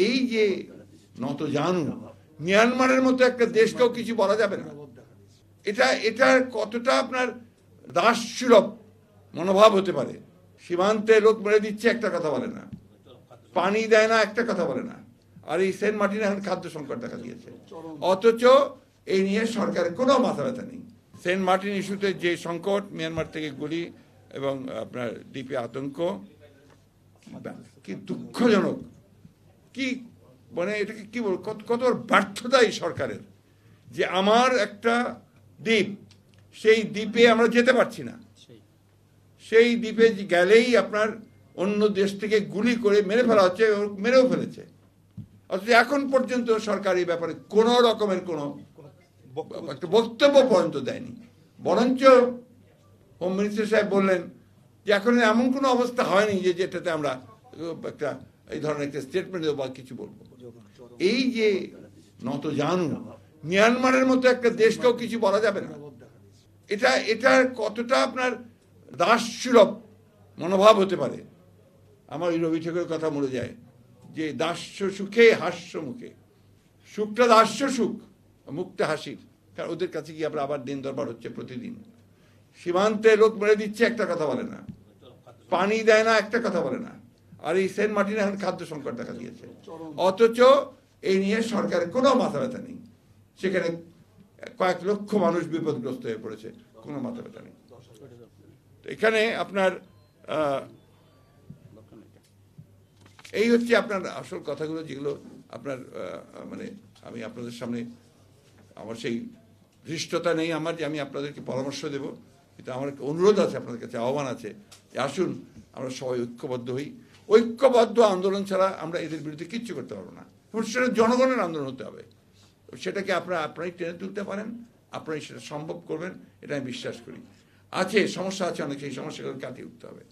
এই যে নতজানু মিয়ানমারের মতো একটা দেশকেও কিছু বলা যাবে না। এটার কতটা আপনার দাসসুলভ মনোভাব হতে পারে। সীমান্তে লোক মেরে দিচ্ছে, একটা কথা বলে না, পানি দেয় না, একটা কথা বলে না। আর এই সেন্ট মার্টিনে এখন খাদ্য সংকট দেখা দিয়েছে, অথচ এই নিয়ে সরকারের কোনো মাথা ব্যথা নেই। সেন্ট মার্টিন ইস্যুতে যে সংকট, মিয়ানমার থেকে গুলি এবং আপনার দ্বীপে আতঙ্ক, কি দুঃখজনক, কি মানে এটাকে কি বল, কত ব্যর্থতা এই সরকারের, যে আমার একটা দ্বীপ, সেই দ্বীপে আমরা যেতে পারছি না। সেই দ্বীপে গেলেই আপনার অন্য দেশ থেকে গুলি করে মেরে ফেলা হচ্ছে, মেরেও ফেলেছে। অথচ এখন পর্যন্ত সরকার এই ব্যাপারে কোনো রকমের কোনো একটা বক্তব্য পর্যন্ত দেয়নি। বরঞ্চ হোম মিনিস্টার সাহেব বললেন যে এখন এমন কোনো অবস্থা হয়নি যে যেটাতে আমরা একটা এই ধরনের একটা স্টেটমেন্ট দেবো বা কিছু বলবো। এই যে নতজানু মিয়ানমারের মতো একটা দেশকেও কিছু বলা যাবে না। এটার কতটা আপনার দাসসুলভ মনোভাব হতে পারে। আমার ওই রবি ঠাকুরের কথা মনে যায় যে দাস্য সুখে হাস্য মুখে, সুখটা দাস্য সুখ, মুখটা হাসির। কারণ ওদের কাছে গিয়ে আপনার আবার দিন দরবার হচ্ছে প্রতিদিন। সীমান্তে লোক মেরে দিচ্ছে, একটা কথা বলে না, পানি দেয় না, একটা কথা বলে না। আর এই সেন্ট মার্টিনে এখন খাদ্য সংকট দেখা দিয়েছে, অথচ এই নিয়ে সরকারের কোনো মাথা ব্যথা নেই। সেখানে কয়েক লক্ষ মানুষ বিপদগ্রস্ত হয়ে পড়েছে, কোনো মাথা ব্যথা নেই। এখানে আপনার এই হচ্ছে আপনার আসল কথাগুলো, যেগুলো আপনার মানে আমি আপনাদের সামনে, আমার সেই ধৃষ্টতা নেই আমার যে আমি আপনাদেরকে পরামর্শ দেব, কিন্তু আমার একটা অনুরোধ আছে, আপনাদের কাছে আহ্বান আছে যে আসুন আমরা সবাই ঐক্যবদ্ধ হই। ঐক্যবদ্ধ আন্দোলন ছাড়া আমরা এদের বিরুদ্ধে কিচ্ছু করতে পারবো না। এবং সেটা জনগণের আন্দোলন হতে হবে। সেটাকে আপনারাই টেনে তুলতে পারেন, আপনারাই সেটা সম্ভব করবেন, এটা আমি বিশ্বাস করি। আছে সমস্যা আছে অনেক, সেই সমস্যাগুলো কাটিয়ে উঠতে হবে।